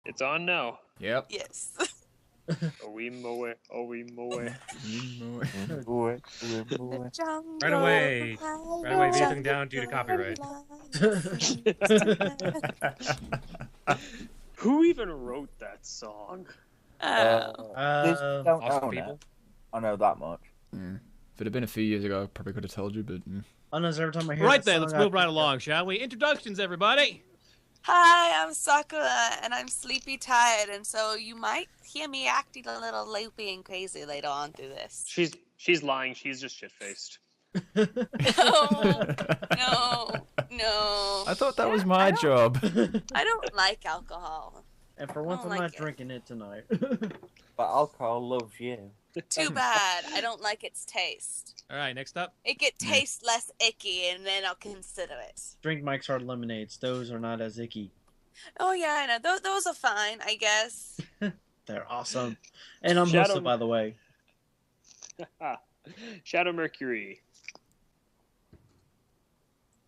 It's on now. Yep. Yes. Owe moe, owe moe. Right away. Right away, everything down due to copyright. Who even wrote that song? Don't Awesome own people. it. I know that much. If it had been a few years ago, I probably could have told you, but I know every time I hear Right that then, song, let's move right along, shall we? Introductions, everybody. Hi, I'm Sakura, and I'm sleepy tired, and so you might hear me acting a little loopy and crazy later on through this. She's lying. She's just shit-faced. No, no. I thought that was my job. I don't like alcohol. And for once, I don't I'm like not it. drinking it tonight. But alcohol loves you. Too bad. I don't like its taste. All right, next up. It could taste less icky, and then I'll consider it. Drink Mike's Hard Lemonades. Those are not as icky. Oh yeah, I know. Those are fine, I guess. They're awesome. And I'm Shadow- hosted, by the way. Shadow Mercury.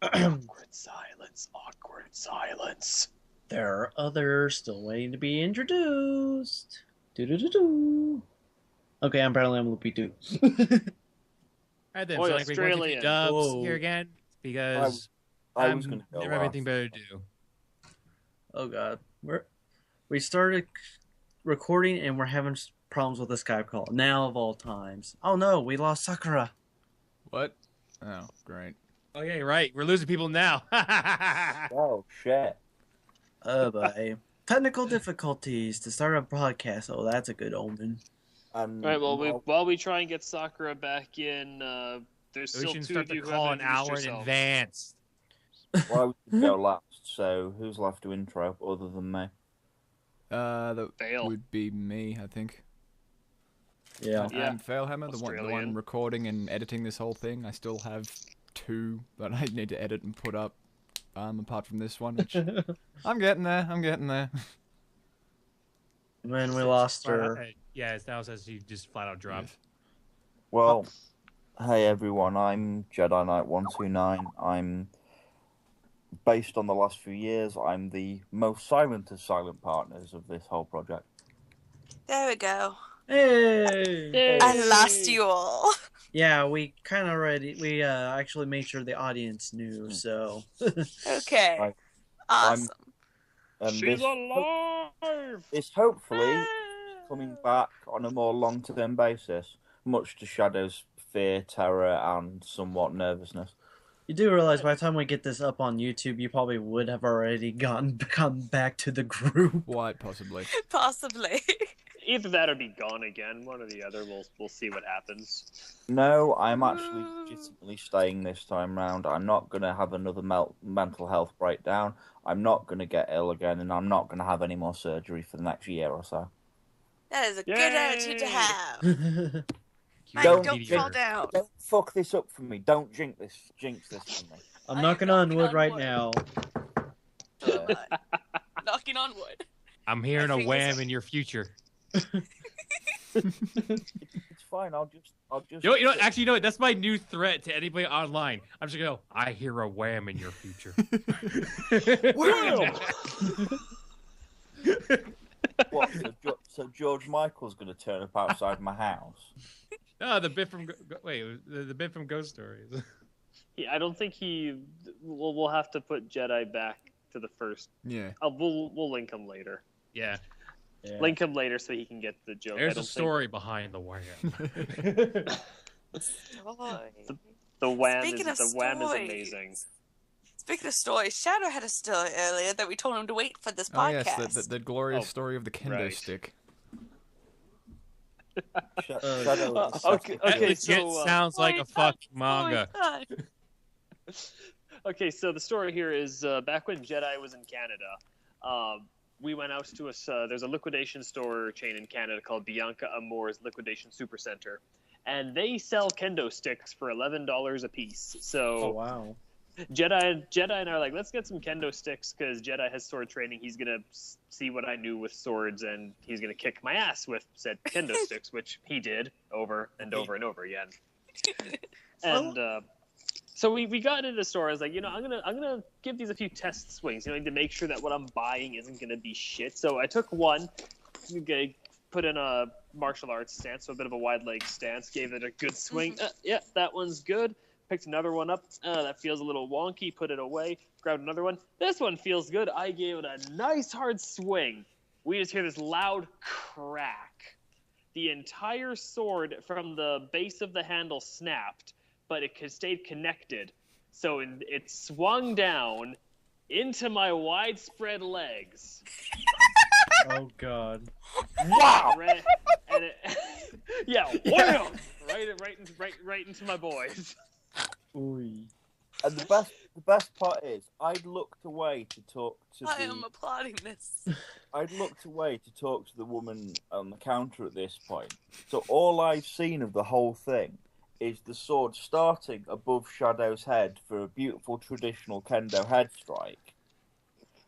Awkward silence. Awkward silence. There are others still waiting to be introduced. Do-do-do-do. Okay, apparently I'm loopy too. All right then, Boy, so like we went to Australian. dubs Whoa. here again because I was going to go never have anything better to do. Oh god. We started recording and we're having problems with the Skype call. Now of all times. Oh no, we lost Sakura. What? Oh, great. Oh yeah, you're right. We're losing people now. Oh, shit. Oh boy. Technical difficulties to start a broadcast. Oh, that's a good omen. All right. Well, while we try and get Sakura back in, there's we still should two start of the you who call an haven't introduced hour in yourselves. advance. Well, I was going to go last, so who's left to intro other than me? That Fail. would be me, I think. Yeah. Yeah. I'm Failhammer, the one Australian. recording and editing this whole thing. I still have 2 that I need to edit and put up, apart from this one, which I'm getting there. When we lost her. Yeah, it now says you just flat out dropped. Well, hey everyone, I'm Jedi Knight 129. I'm, based on the last few years, I'm the most silent of silent partners of this whole project. There we go. Hey! I lost you all. Yeah, we kind of we actually made sure the audience knew, so. Okay. Right. Awesome. And She's alive. It's hopefully coming back on a more long-term basis, much to Shadow's fear, terror, and somewhat nervousness. You do realize by the time we get this up on YouTube, you probably would have already come back to the group. Quite possibly. Possibly. Either that or be gone again. One or the other. We'll see what happens. No, I'm actually legitimately staying this time round. I'm not going to have another mental health breakdown. I'm not going to get ill again, and I'm not going to have any more surgery for the next year or so. That is a good Yay. attitude to have. Mike, Don't don't fall down. Don't fuck this up for me. Don't jinx this for me. I'm knocking on wood right wood. now. Oh my. Knocking on wood. I'm hearing My a fingers wham are- in your future. It's fine. I'll just. You know, actually, you know what? That's my new threat to anybody online. I'm just gonna go. I hear a wham in your future. What? So George Michael's going to turn up outside my house? No, the bit from the bit from Ghost Stories. I don't think he. We'll have to put Jedi back to the first. Yeah. We'll link him later. Yeah, Link him later so he can get the joke. there's a story behind the wham. The wham Speaking is of the wham is stories. amazing. Speaking of stories, Shadow had a story earlier that we told him to wait for this Oh podcast. yes, the glorious story of the kendo right. stick. Shadow is Okay, That so, legit sounds like a fucking manga. Okay, so the story here is back when Jedi was in Canada, we went out to there's a liquidation store chain in Canada called Bianca Amour's Liquidation Supercenter, and they sell kendo sticks for $11 a piece. So Oh, wow. Jedi and I are like, let's get some kendo sticks because Jedi has sword training. He's gonna see what I knew with swords, and he's gonna kick my ass with said kendo sticks, which he did over and over and over again. And So we got into the store. I was like, I'm gonna give these a few test swings, to make sure that what I'm buying isn't gonna be shit. So I took one, put in a martial arts stance, so a bit of a wide leg stance, gave it a good swing. Yeah, that one's good. Picked another one up. That feels a little wonky. Put it away. Grabbed another one. This one feels good. I gave it a nice hard swing. We just hear this loud crack. The entire sword from the base of the handle snapped, but it stayed connected. So it swung down into my widespread legs. Oh God! Wow! And yeah, wham! Right into my boys. Ooh. And the best part is, I'd looked away to talk to I am applauding this. I'd looked away to talk to the woman on the counter at this point. So all I've seen of the whole thing is the sword starting above Shadow's head for a beautiful traditional kendo head strike,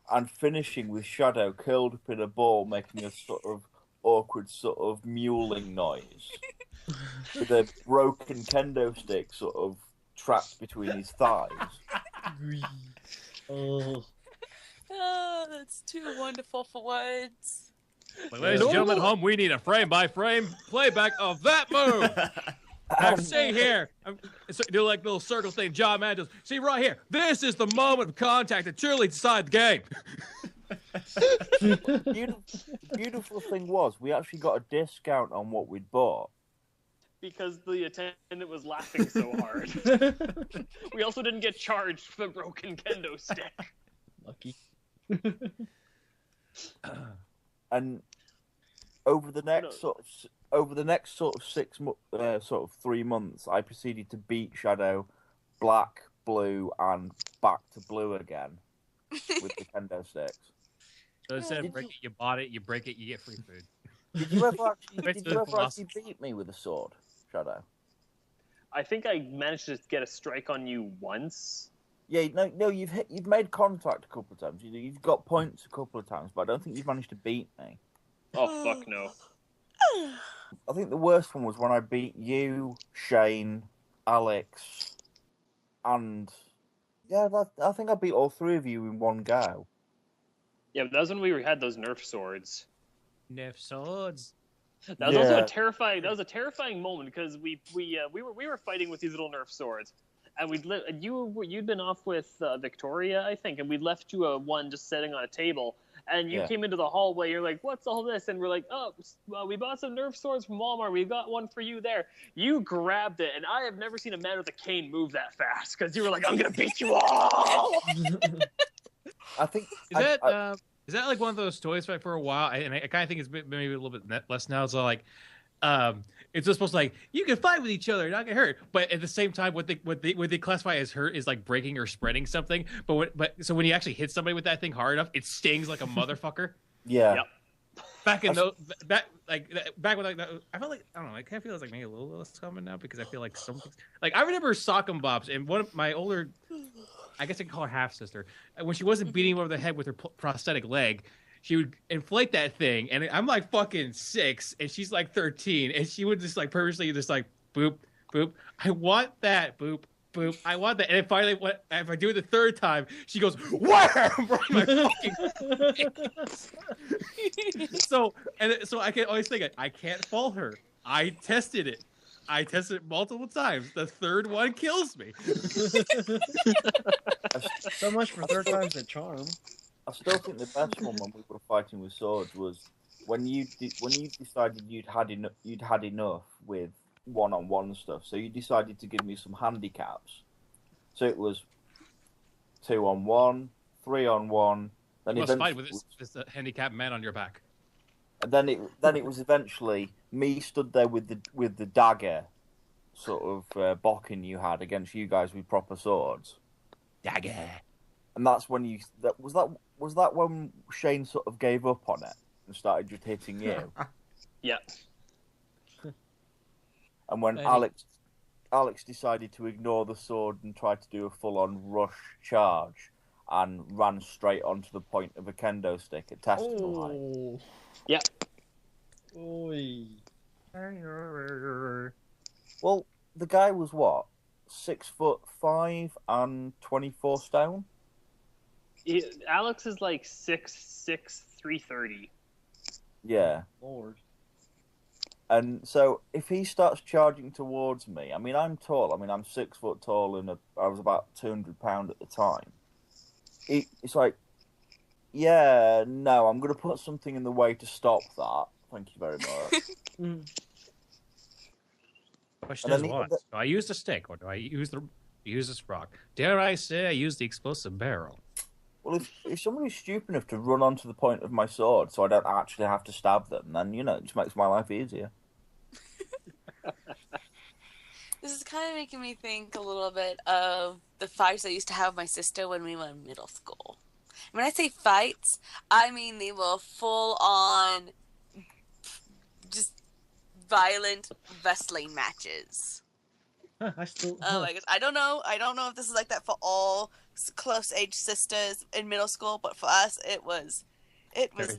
and finishing with Shadow curled up in a ball, making a sort of awkward sort of mewling noise, with a broken kendo stick sort of trapped between his thighs. Oh. Oh, that's too wonderful for words. But ladies and gentlemen at home, we need a frame-by-frame playback of that move. Now, see here, do like little circle thing. John Mann does. See right here. This is the moment of contact that truly decides the game. The beautiful thing was, we actually got a discount on what we'd bought. Because the attendant was laughing so hard. We also didn't get charged for the broken kendo stick. Lucky. And over the next sort of 3 months, I proceeded to beat Shadow black, blue, and back to blue again with the kendo sticks. So instead of break it, you bought it, you break it, you get free food. Did you ever actually beat me with a sword, Shadow? I think I managed to get a strike on you once. Yeah, no, you've made contact a couple of times. You've got points a couple of times, but I don't think you've managed to beat me. Oh fuck no! I think the worst one was when I beat you, Shane, Alex, and I think I beat all three of you in one go. Yeah, but that was when we had those Nerf swords. Nerf swords. That was also a terrifying. That was a terrifying moment because we were fighting with these little Nerf swords, and you'd been off with Victoria, I think, and we left you one just sitting on a table, and you came into the hallway. You're like, "What's all this?" And we're like, "Oh, we bought some Nerf swords from Walmart. We got one for you there." You grabbed it, and I have never seen a man with a cane move that fast because you were like, "I'm gonna beat you all." I think is that like one of those toys for a while? And I kind of think it's maybe a little bit less now. So like, it's just supposed to like you can fight with each other, not get hurt. But at the same time, what they classify as hurt is like breaking or spreading something. But so when you actually hit somebody with that thing hard enough, it stings like a motherfucker. Yeah. Yep. Back in those, back when like I felt like I don't know. I kind of feel it's like maybe a little less common now because I feel like something like I remember sock 'em bops and one of my older. I guess I can call her half sister. When she wasn't beating him over the head with her prosthetic leg, she would inflate that thing, and I'm like fucking 6, and she's like 13, and she would just like purposely just like boop boop. I want that boop boop. I want that, and then finally, if I do it the third time, she goes wham! Right in my fucking face. So I can always think I can't fault her. I tested it. I tested it multiple times. The third one kills me. So much for third time's a charm. I still think the best one when we were fighting with swords was when you decided you'd had enough with one-on-one stuff. So you decided to give me some handicaps. So it was 2-on-1, 3-on-1. Then you must fight with this handicapped man on your back. And then it was eventually me stood there with the dagger, sort of bocking you had against you guys with proper swords. Dagger. And that's when was that when Shane sort of gave up on it and started just hitting you. Yeah. And when Alex decided to ignore the sword and try to do a full-on rush charge and ran straight onto the point of a kendo stick at testicle height. Yeah. Oy. Well, the guy was what? 6'5" and 24 stone. Alex is like 6'6", 330. Yeah. Lord. And so if he starts charging towards me, I mean, I'm tall. I mean, I'm 6 foot tall, and I was about 200 pound at the time. It's like, yeah, no, I'm going to put something in the way to stop that. Thank you very much. Question And is then what? Do I use the stick or do I use this rock? Dare I say I use the explosive barrel? Well, if somebody's stupid enough to run onto the point of my sword so I don't actually have to stab them, then, it just makes my life easier. This is kind of making me think a little bit of the fights I used to have with my sister when we were in middle school. When I say fights, I mean they were full on, just violent wrestling matches. I still. Oh my gosh, I don't know if this is like that for all close age sisters in middle school, but for us it was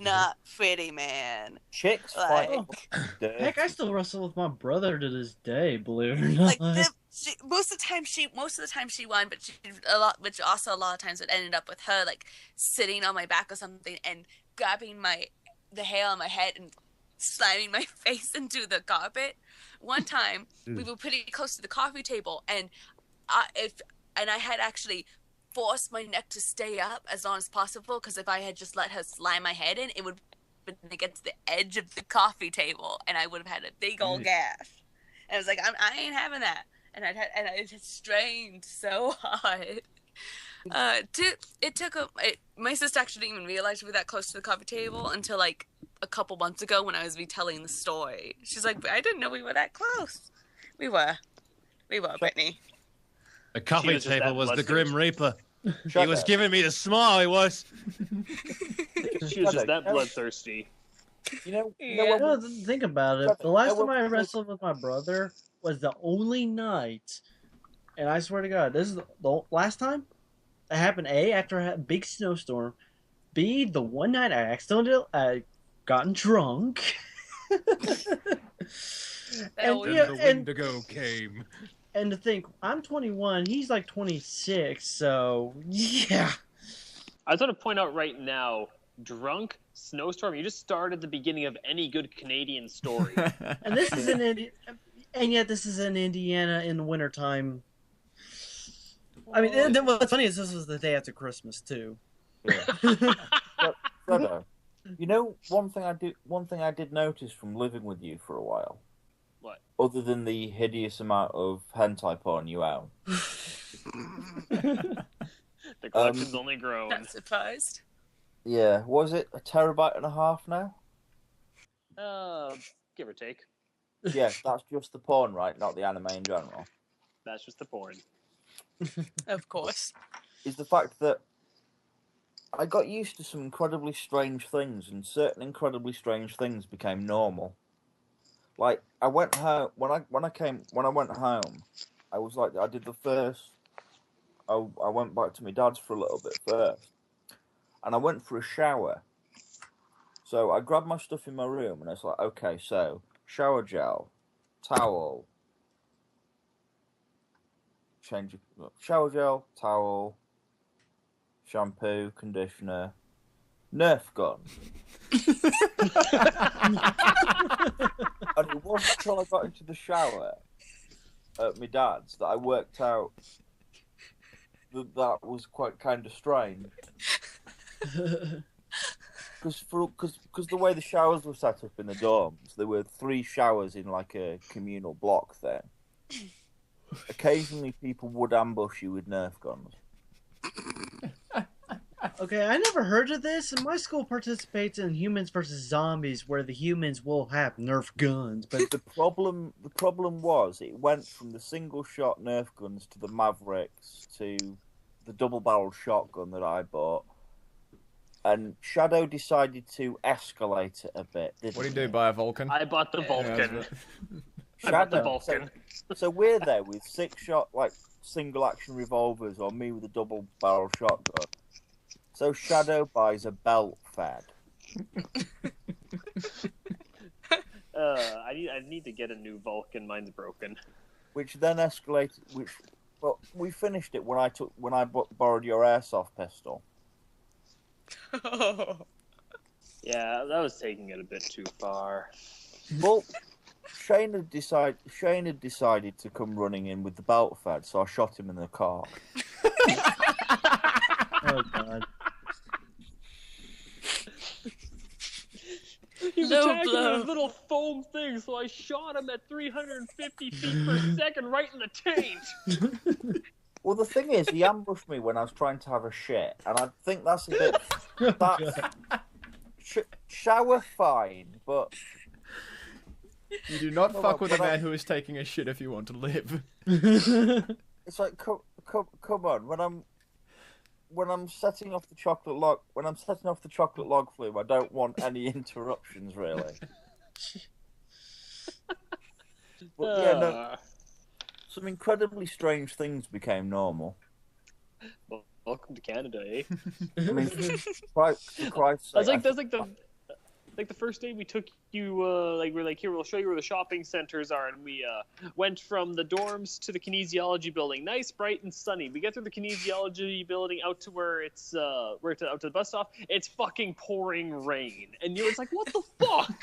not pretty, man. Chicks Like, fight. Heck, I still wrestle with my brother to this day. Believe it or not. like most of the time she won, but which also a lot of times it ended up with her like sitting on my back or something and grabbing the hair on my head and slamming my face into the carpet. One time we were pretty close to the coffee table, and I had actually forced my neck to stay up as long as possible, because if I had just let her slam my head in, it would have been against the edge of the coffee table, and I would have had a big old gash. And I was like, I ain't having that. And I just strained so hard. My sister actually didn't even realize we were that close to the coffee table until like a couple months ago when I was retelling the story. She's like, I didn't know we were that close. We were, Brittany. The coffee table was the Grim Reaper. Shut He was up. giving me the smile, he was. She was just that bloodthirsty. Well, think about it. The last time I wrestled with my brother was the only night, and I swear to God, this is the last time it happened. A, after a big snowstorm. B, the one night I accidentally gotten drunk. And the Wendigo came. And to think, I'm 21, he's like 26, so yeah. I just want to point out right now, drunk, snowstorm, you just started the beginning of any good Canadian story. And this is and yet this is in Indiana in the wintertime. I mean, what's funny is this was the day after Christmas too. Yeah. Frodo, one thing I did notice from living with you for a while. What? Other than the hideous amount of hentai porn you own. The collection's only grown. Not surprised. Yeah, was it 1.5 terabytes now? Give or take. Yeah, that's just the porn, right? Not the anime in general. That's just the porn. Of course. Is the fact that I got used to some incredibly strange things, and certain incredibly strange things became normal. Like, I went home when I went home, I was like, I did the first. I went back to my dad's for a little bit first, and I went for a shower. So I grabbed my stuff in my room, and I was like, okay, so shower gel, towel, shower gel, towel, shampoo, conditioner, Nerf gun. And it wasn't until I got into the shower at my dad's that I worked out that was quite kind of strange. Because the way the showers were set up in the dorms, there were 3 showers in like a communal block there. Occasionally people would ambush you with Nerf guns. Okay, I never heard of this, and my school participates in Humans versus Zombies, where the humans will have Nerf guns. But the problem was it went from the single shot Nerf guns to the Mavericks to the double-barreled shotgun that I bought, and Shadow decided to escalate it a bit. What do you do? Buy a Vulcan? I bought the Vulcan. I bought the Vulcan. So we're there with 6-shot single action revolvers, or me with a double-barrel shotgun. So Shadow buys a belt fed. I need to get a new Vulcan. Mine's broken. Which then escalated. Well, we finished it when I borrowed your airsoft pistol. Yeah, that was taking it a bit too far. Well, Shane had decided to come running in with the belt fed, so I shot him in the car. Oh God. He was No attacking blow. with a little foam thing, so I shot him at 350 feet per second right in the taint. Well, the thing is, he ambushed me when I was trying to have a shit, and I think that's a bit... Oh, That's... Shower fine, but... You do not Well, fuck with a but I- man who is taking a shit if you want to live. It's like, come on, when I'm setting off the chocolate log flume, I don't want any interruptions, really. But yeah, no, some incredibly strange things became normal. Well, welcome to Canada, eh? I mean, for Christ's sake, That's like the first day we took you. We're like, here, we'll show you where the shopping centers are, and we went from the dorms to the kinesiology building. Nice, bright, and sunny. We get through the kinesiology building out to where it's out to the bus stop. It's fucking pouring rain, and you're just like, what the fuck?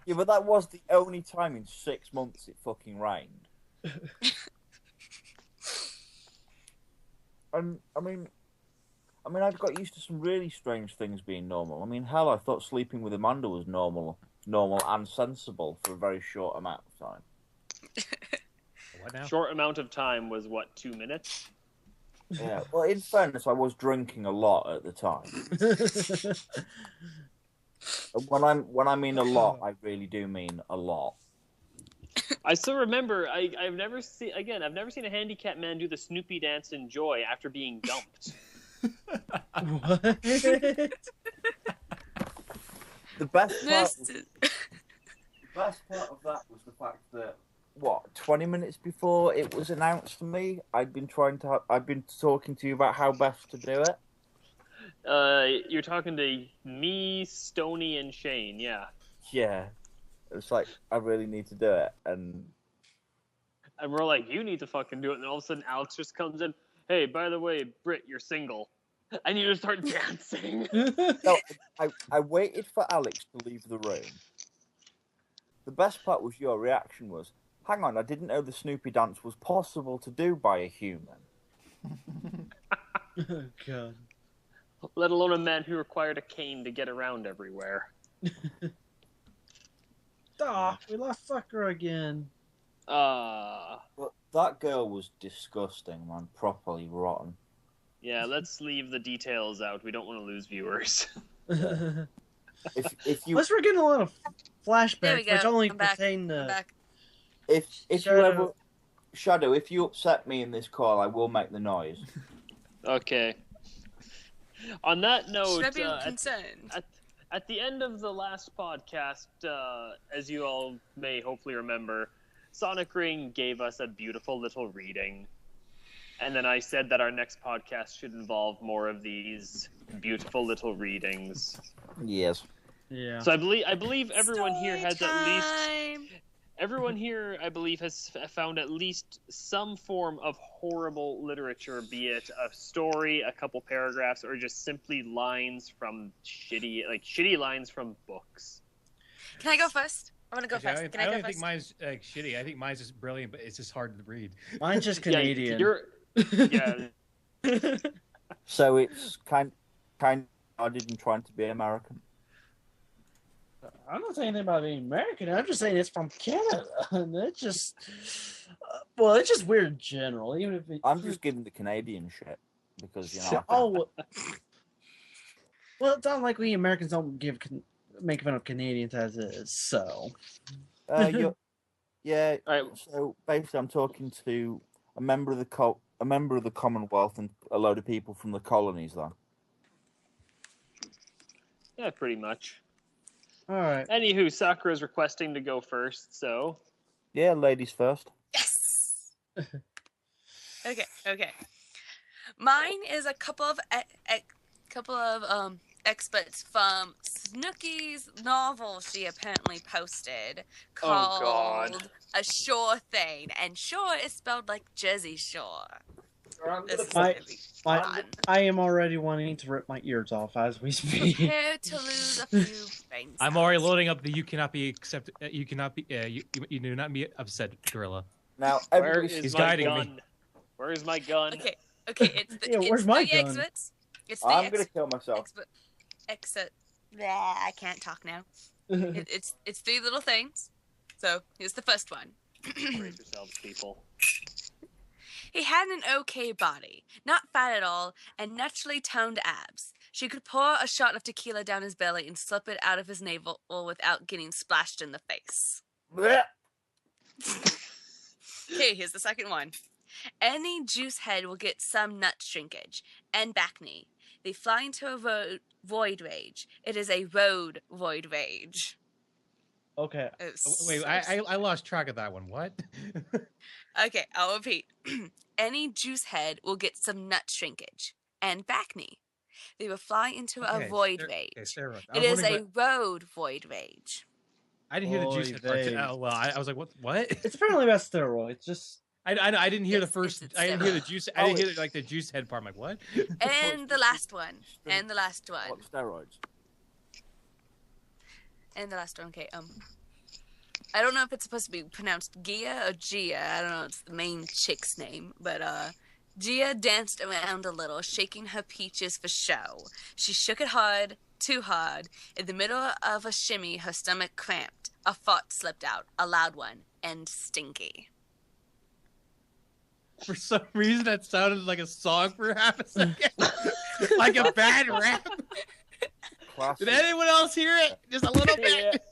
Yeah, but that was the only time in 6 months it fucking rained. And I mean, I've got used to some really strange things being normal. I mean, hell, I thought sleeping with Amanda was normal and sensible for a very short amount of time. What now? Short amount of time was what, 2 minutes? Yeah. Well, in fairness, I was drinking a lot at the time. When I mean a lot, I really do mean a lot. I still remember. I've never seen a handicapped man do the Snoopy dance in joy after being dumped. What? The best part of that was the fact that 20 minutes before it was announced to me, I'd been talking to you about how best to do it. You're talking to me, Stony, and Shane. Yeah. Yeah. It's like, I really need to do it, and we're like, you need to fucking do it. And then all of a sudden, Alex just comes in. Hey, by the way, Britt, you're single. And you just start dancing. no, I waited for Alex to leave the room. The best part was your reaction was, hang on, I didn't know the Snoopy dance was possible to do by a human. Oh God. Let alone a man who required a cane to get around everywhere. Ah, we lost Sucker again. But that girl was disgusting, man. Properly rotten. Yeah, let's leave the details out. We don't want to lose viewers. If you Plus, we're getting a lot of There we flashbacks, go. which only I'm back. pertain I'm to. back. if you Shadow. ever Shadow, if you upset me in this call, I will make the noise. Okay. On that note, Should I be concerned? at the end of the last podcast, as you all may hopefully remember, Sonic Ring gave us a beautiful little reading. And then I said that our next podcast should involve more of these beautiful little readings. Yes. Yeah. So I believe everyone here has at least Time. everyone here, I believe, has found at least some form of horrible literature, be it a story, a couple paragraphs, or just simply lines from shitty lines from books. Can I go first? I want to go Actually, first. Can I I don't go think first? mine's shitty. I think mine's just brilliant, but it's just hard to read. Mine's just Canadian. Yeah, So it's kind I didn't trying to be American. I'm not saying anything about being American. I'm just saying it's from Canada, and it's just, it's just weird in general. Even if I'm just giving the Canadian shit because you know. well, it's not like we Americans don't make fun of Canadians as is. So, Yeah. All right. So basically, I'm talking to a member of the Commonwealth and a load of people from the colonies. Then. yeah, pretty much. all right. Anywho, Sakura is requesting to go first, so Yeah, ladies first. Yes. Okay. Mine is a couple of excerpts from Snooki's novel she apparently posted Oh, God. called A Shore Thing. And shore is spelled like Jersey Shore. This is My- gonna be my- fun. I am already wanting to rip my ears off as we speak. Prepare to lose a few brain cells. I'm already loading up the "You cannot be accepted." You cannot be. You do not be upset, Gorilla. Now, Where everybody, is He's my guiding me. gun? Where is my gun? Okay, it's the, Yeah, it's where's my the gun? excerpts. It's the I'm gonna kill myself. exit. I can't talk now. It's 3 little things. So here's the first one. Brace yourselves, people. He had an okay body, not fat at all, and naturally toned abs. She could pour a shot of tequila down his belly and slip it out of his navel without getting splashed in the face. Blech. Okay, here's the second one. Any juice head will get some nut shrinkage and back knee. They fly into a void rage. It is a road void rage. Okay. Wait, I lost track of that one. What? Okay, I'll repeat. Any juice head will get some nut shrinkage and back knee. They will fly into a void rage. Steroids. It is a road void rage. I didn't hear the juice Void part. rage. Oh well, I was like, what? It's apparently about steroids. Just I didn't hear the Yes, first. it's I didn't hear the steroids. juice. I didn't hear like the juice head part. I'm like, what? And the last one. And the last one. What steroids? And the last one. Okay, I don't know if it's supposed to be pronounced Gia or Gia. I don't know. It's the main chick's name. But, Gia danced around a little, shaking her peaches for show. She shook it hard, too hard. In the middle of a shimmy, her stomach cramped. A fart slipped out, a loud one, and stinky. For some reason, that sounded like a song for half a second, like a bad rap. Classic. Did anyone else hear it? Just a little bit.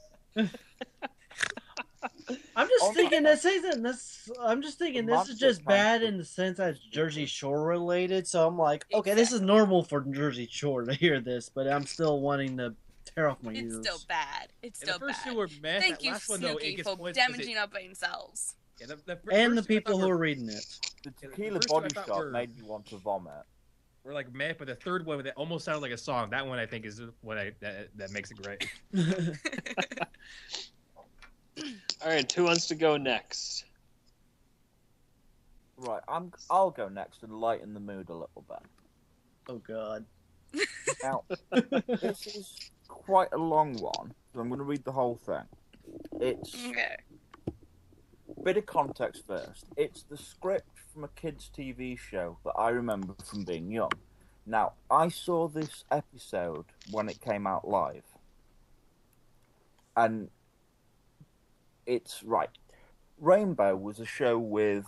I'm just Oh, thinking no. this isn't this. I'm just thinking The this is monster just bad comes in the sense that it's Jersey Shore related. So I'm like, okay, this is normal for Jersey Shore to hear this, but I'm still wanting to tear off my ears. It's still bad. It's And still the first bad. two were meh. Thank That you, last one, though, it Snooki, gets for points 'cause damaging our brain cells. Yeah, the And the first two I people thought who were- are reading it. The the tequila first two I body thought shot were- made me want to vomit. were like meh, but the third one that almost sounded like a song. That one I think is what that makes it great. All right, who wants to go next? Right, I'll go next and lighten the mood a little bit. Oh God. Now, this is quite a long one, so I'm going to read the whole thing. It's Okay. bit of context first. It's the script from a kids' TV show that I remember from being young. Now, I saw this episode when it came out live, and it's right. Rainbow was a show with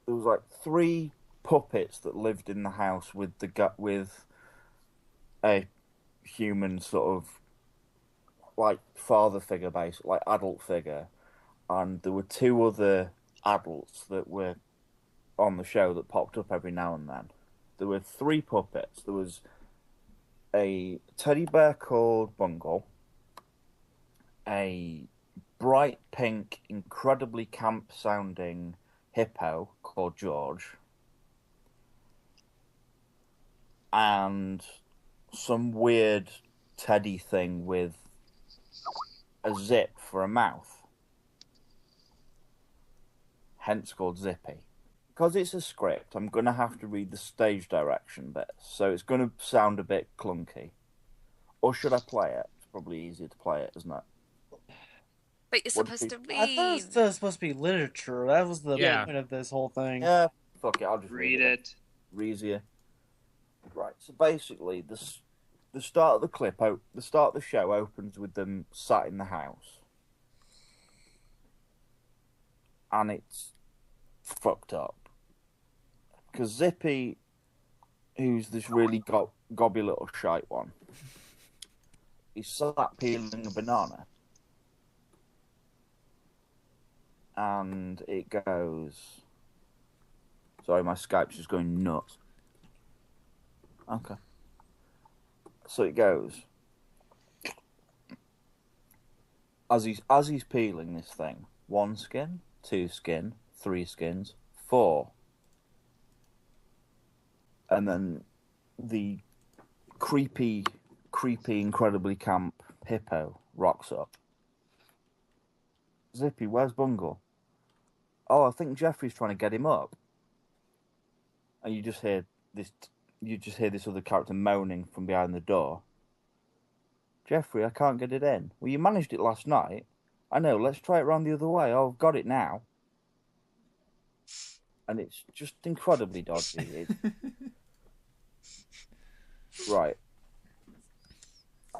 there was like 3 puppets that lived in the house with with a human sort of like father figure, basically like adult figure, and there were 2 other adults that were on the show that popped up every now and then. There were 3 puppets. There was a teddy bear called Bungle, a bright pink, incredibly camp sounding hippo called George, and some weird teddy thing with a zip for a mouth, hence called Zippy. Because it's a script, I'm going to have to read the stage direction bit, so it's going to sound a bit clunky. Or should I play it? It's probably easier to play it, isn't it? But you're What supposed to did read. I thought it was supposed to be literature. That was the Yeah. point of this whole thing. Yeah, fuck it, I'll just Read it. Easier. Right, so basically, the start of the clip, the start of the show opens with them sat in the house. And it's fucked up. Because Zippy, who's this really gobby little shite one, he's sat peeling a banana. And it goes... Sorry, my Skype's just going nuts. Okay. So it goes. As he's peeling this thing, 1 skin, 2 skin, 3 skins, 4. And then the creepy, incredibly camp hippo rocks up. Zippy, where's Bungle? Oh, I think Jeffrey's trying to get him up. And you just hear this other character moaning from behind the door. Jeffrey, I can't get it in. Well, you managed it last night. I know, let's try it round the other way. Oh, I've got it now. And it's just incredibly dodgy. Right.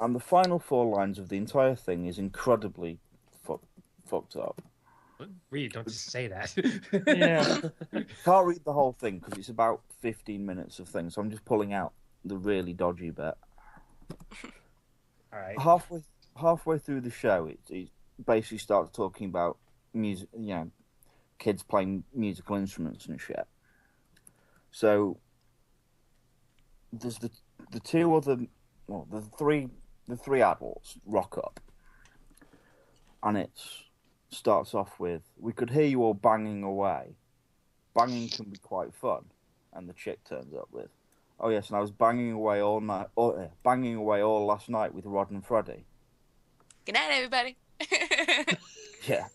And the final 4 lines of the entire thing is incredibly fucked up. Read, don't just say that. Yeah. Can't read the whole thing because it's about 15 minutes of things, so I'm just pulling out the really dodgy bit. All right. Halfway through the show, it basically starts talking about music, kids playing musical instruments and shit. So there's the three adults rock up, and it starts off with, "We could hear you all banging away. Banging can be quite fun." And the chick turns up with, "Oh yes, and I was banging away all last night with Rod and Freddie." Good night, everybody. Yeah.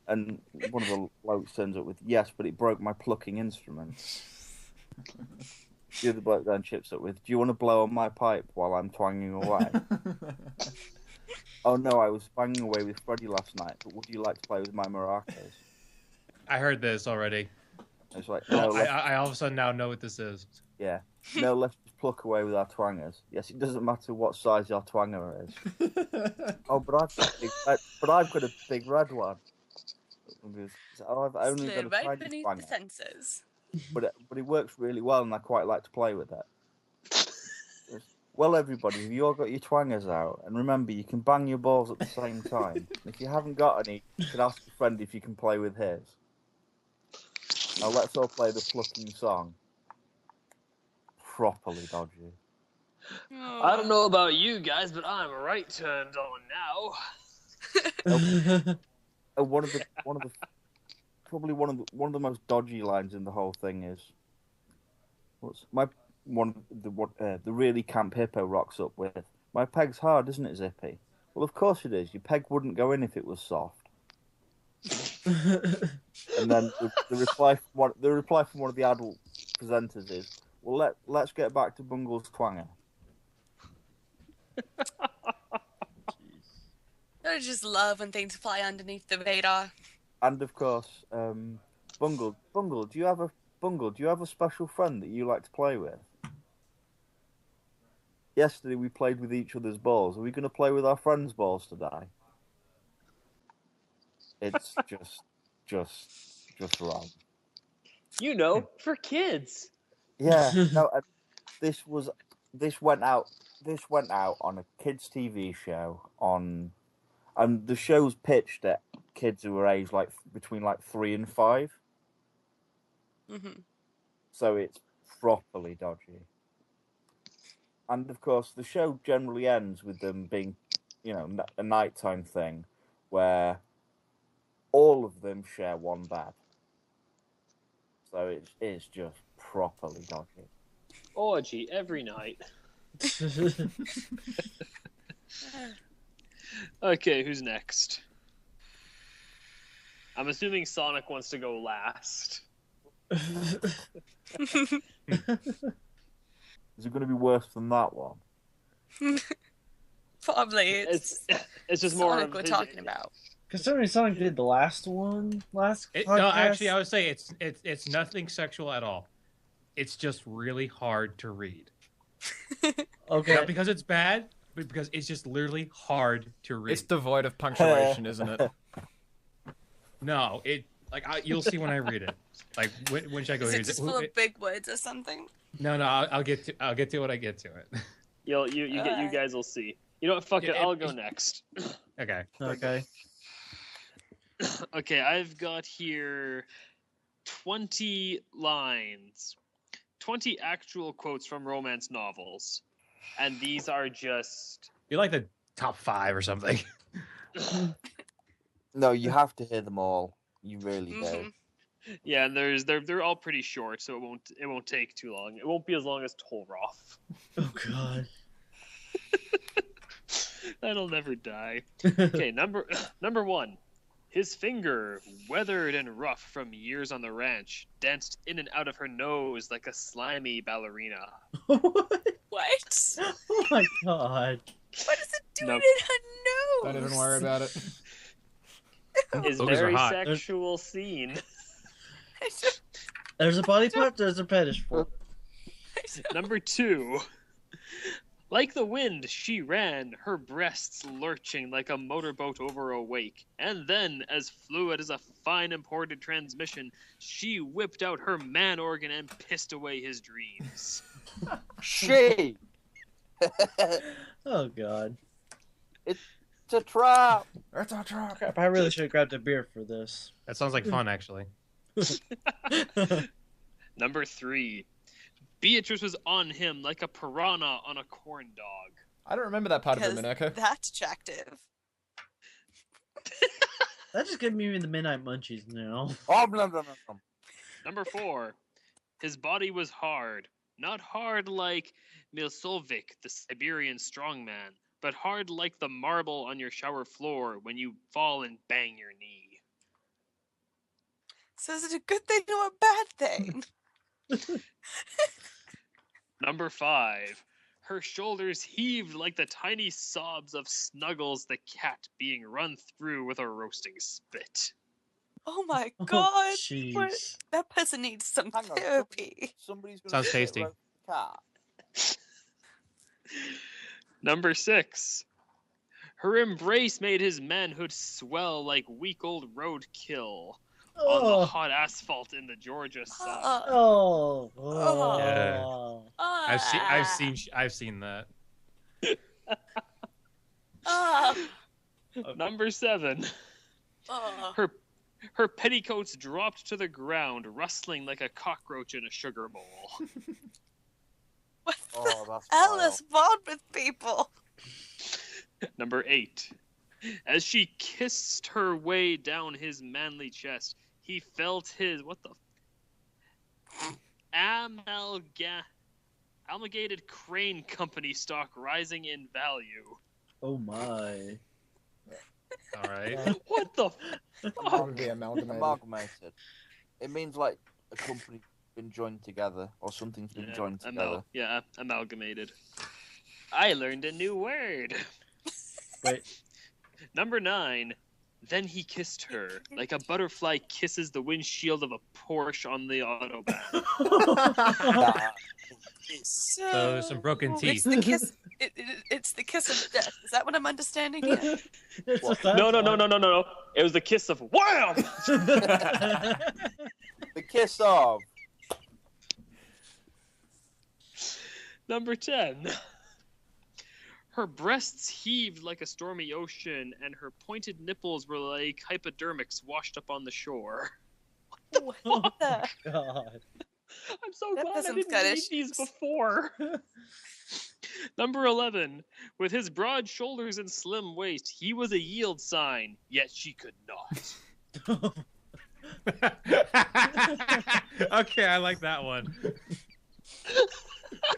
And one of the blokes turns up with, "Yes, but it broke my plucking instrument." The other bloke then chips up with, "Do you want to blow on my pipe while I'm twanging away?" "Oh no, I was banging away with Freddie last night, but would you like to play with my maracas?" I heard this already. It's like, no, I all of a sudden now know what this is. yeah. "No, let's just pluck away with our twangers." "Yes, it doesn't matter what size your twanger is." "Oh, but I've got a big red one." "Oh, I've only got Slid a right tiny beneath twanger. the sensors. But it works really well, and I quite like to play with it." "Well, everybody, have you all got your twangers out? And remember, you can bang your balls at the same time. If you haven't got any, you can ask a friend if you can play with his. Now let's all play the plucking song." Properly dodgy. I don't know about you guys, but I'm right turned on now. One of the probably one of the most dodgy lines in the whole thing is, the really camp hippo rocks up with, "My peg's hard, isn't it, Zippy?" "Well, of course it is. Your peg wouldn't go in if it was soft." And then the reply from one of the adult presenters is, "Well, let's get back to Bungle's twanger." I just love when things fly underneath the radar. And of course, Bungle, do you have a special friend that you like to play with? "Yesterday we played with each other's balls. Are we going to play with our friends' balls today?" It's just wrong. For kids. Yeah, no, this went out on a kids' TV show and the show's pitched at kids who were aged between 3 and 5. Mm-hmm. So it's properly dodgy. And of course, the show generally ends with them being, a nighttime thing where all of them share one bed. So it's just properly dodgy. Orgy every night. Okay, who's next? I'm assuming Sonic wants to go last. Is it going to be worse than that one? Probably. It's just Sonic more we're talking about. Considering Sonic did the last one podcast. No, actually, I would say it's nothing sexual at all. It's just really hard to read. Okay. Not because it's bad, but because it's just literally hard to read. It's devoid of punctuation, isn't it? No, you'll see when I read it. Like when should I go Is here? it just full of big words or something? No, I'll get to it when I get to it. You guys will see. You know what? Fuck it. I'll go next. Okay. Okay. Okay, I've got here 20 lines, 20 actual quotes from romance novels, and these are just. You're like the top 5 or something. No, you have to hear them all. You really do. Yeah, and they're all pretty short, so it won't take too long. It won't be as long as Torov. Oh god. That'll never die. Okay, number 1. His finger, weathered and rough from years on the ranch, danced in and out of her nose like a slimy ballerina. What? Oh my god. What is it doing Nope. in her nose? Don't even worry about it. His Boogers are very hot. sexual scene. There's a body part, there's a fetish for it. Number 2. Like the wind, she ran, her breasts lurching like a motorboat over a wake. And then, as fluid as a fine imported transmission, she whipped out her man organ and pissed away his dreams. She! Oh god. It's a trap! That's our truck. Crap, I really should have grabbed a beer for this. That sounds like fun, actually. Number 3. Beatrice was on him like a piranha on a corn dog. I don't remember that part of it, Because Mineko. that's attractive. That just gave me the midnight munchies now. Oh, blah, blah, blah, blah. Number 4. His body was hard. Not hard like Milsolvik, the Siberian strongman, but hard like the marble on your shower floor when you fall and bang your knee. So is it a good thing or a bad thing? Number 5. Her shoulders heaved like the tiny sobs of Snuggles the cat being run through with a roasting spit. Oh my Oh, god. jeez. What? That person needs some Hang on, therapy. somebody's gonna Sounds spit tasty. roast the cat. Number 6. Her embrace made his manhood swell like week old roadkill on the Oh, hot asphalt in the Georgia sun. oh, Yeah. oh. I've seen that. Number 7. Oh. Her petticoats dropped to the ground, rustling like a cockroach in a sugar bowl. What Oh, that's the hell vile. is wrong with people? Number 8. As she kissed her way down his manly chest, he felt his amalgamated crane company stock rising in value. Oh my. All right. What the That would be amalgamated. Amalgamated. It means like a company's been joined together or something's been joined together. amalgamated. I learned a new word. Wait. Number 9. Then he kissed her like a butterfly kisses the windshield of a Porsche on the autobahn. So some broken It's teeth. the kiss. It's the kiss of death. Is that what I'm understanding here? It's What? just No. that It was the kiss of wham! one. The kiss of. Number 10. Her breasts heaved like a stormy ocean, and her pointed nipples were like hypodermics washed up on the shore. What the? God. I'm so That glad I doesn't didn't cut read it. these before. Number 11. With his broad shoulders and slim waist, he was a yield sign, yet she could not. Okay, I like that one.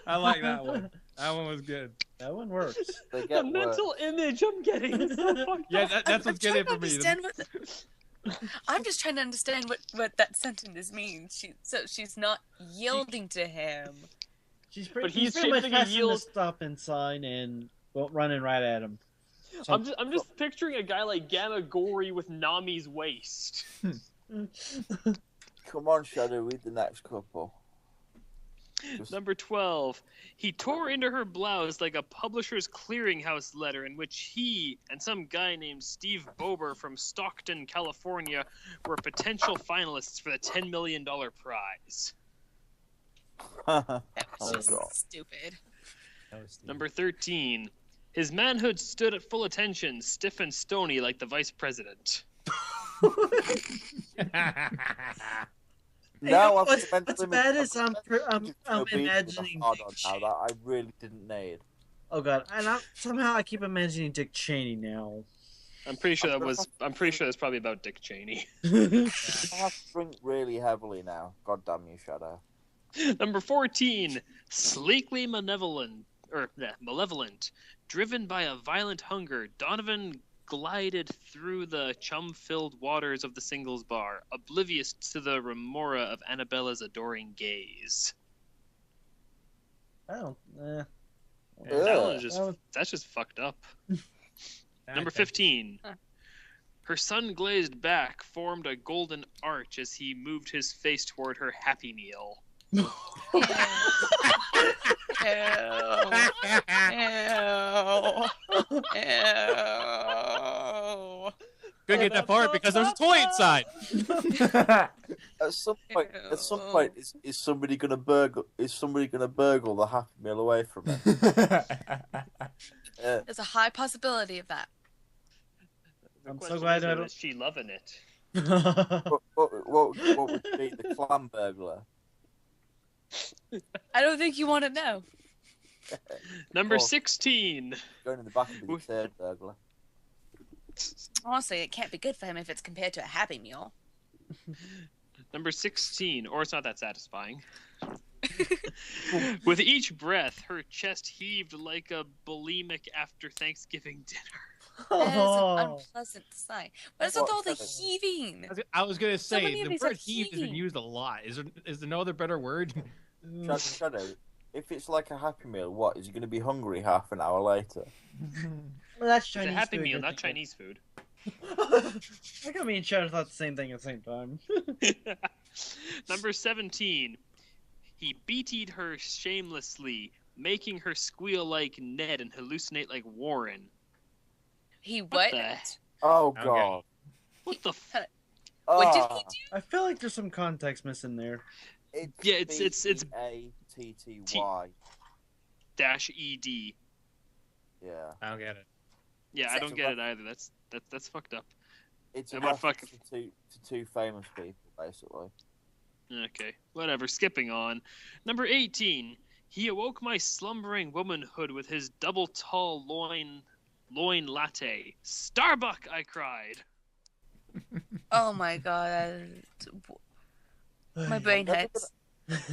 I like that one. That one was good. That one works. They The get worse. mental image I'm getting is so fucked Yeah, up. that's what's I'm getting trying it for to me. understand I'm just trying to understand what that sentence means. So she's not yielding to him. She's pretty, But he's pretty much shaping a passing the yield- stop and sign and running right at him. So- I'm just picturing a guy like Gamagori with Nami's waist. Come on, Shadow, read the next couple. Just- Number 12. He tore into her blouse like a publisher's clearinghouse letter in which he and some guy named Steve Bober from Stockton, California were potential finalists for the $10 million prize. Oh, That's just God. stupid. Number 13. His manhood stood at full attention, stiff and stony like the vice president. Now what's bad is I'm imagining Hard Dick on now Cheney. that I really didn't need. Oh god, and somehow I keep imagining Dick Cheney now. I'm pretty sure that's probably about Dick Cheney. I have to drink really heavily now. God damn you, Shadow. Number 14. Sleekly malevolent. malevolent. Driven by a violent hunger, Donovan glided through the chum-filled waters of the singles bar, oblivious to the remora of Annabella's adoring gaze. I don't. That's just fucked up. Number 15. Her sun-glazed back formed a golden arch as he moved his face toward her Happy Meal. Ew. Couldn't get that far because there's a toy inside. At some point, is somebody gonna burgle the Happy Meal away from it? There's a high possibility of that. I'm so glad I don't. Is she loving it? What would be the clam burglar? I don't think you want to know. Number 16. Going in the back of the third burglar. Honestly, it can't be good for him if it's compared to a Happy Meal. Number 16, or it's not that satisfying. With each breath, her chest heaved like a bulimic after Thanksgiving dinner. That is an unpleasant sight. What is with all the heaving? I was gonna So many say of the these word are heave has been heaving. used a lot. Is there no other better word? Shadow, if it's like a Happy Meal, what is he going to be hungry half an hour later? Well, that's It's Chinese a Happy food, Meal, you're not thinking. Chinese food. I got me and Shadow thought the same thing at the same time. Number 17. He beatied her shamelessly, making her squeal like Ned and hallucinate like Warren. He what? the- Oh Okay. God! What the f... What did Ah, he do? I feel like there's some context missing there. Yeah, it's BEATTY. dash ED. Yeah, I don't get it. Yeah, I don't get it either. That's fucked up. it's a I'm gonna reference to two famous people, basically. Okay, whatever. Skipping on. Number 18. He awoke my slumbering womanhood with his double tall loin latte. Starbuck, I cried. Oh my god. My brain hurts.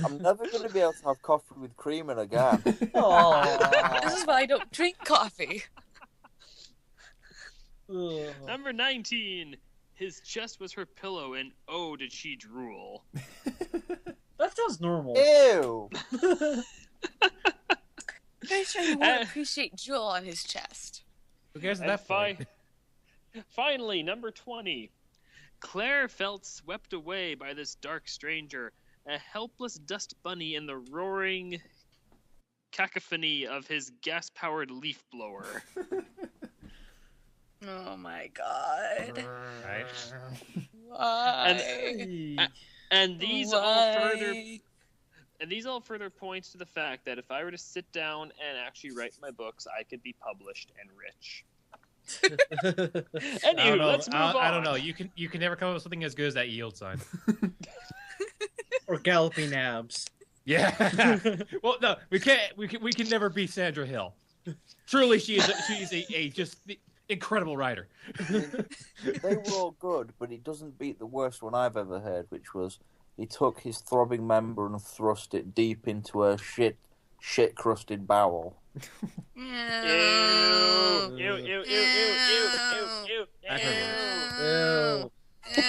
I'm never going to be able to have coffee with cream in again. This is why I don't drink coffee. Number 19. His chest was her pillow, and oh, did she drool. That sounds normal. Ew! Pretty sure he won't appreciate jewel on his chest. Who cares at And that point? Finally, number 20. Claire felt swept away by this dark stranger, a helpless dust bunny in the roaring cacophony of his gas-powered leaf blower. Oh my god. Right. Why? And these Why? all further points to the fact that if I were to sit down and actually write my books, I could be published and rich. I don't know. Let's move on. I don't know. You can never come up with something as good as that yield sign. Or galloping abs. Yeah. Well, no, we can never be Sandra Hill. Truly, she's a just incredible writer. They were all good, but it doesn't beat the worst one I've ever heard, which was he took his throbbing member and thrust it deep into her shit-crusted bowel. Ew. Ew, ew, ew, ew, ew, ew, I've heard Ew. Ew.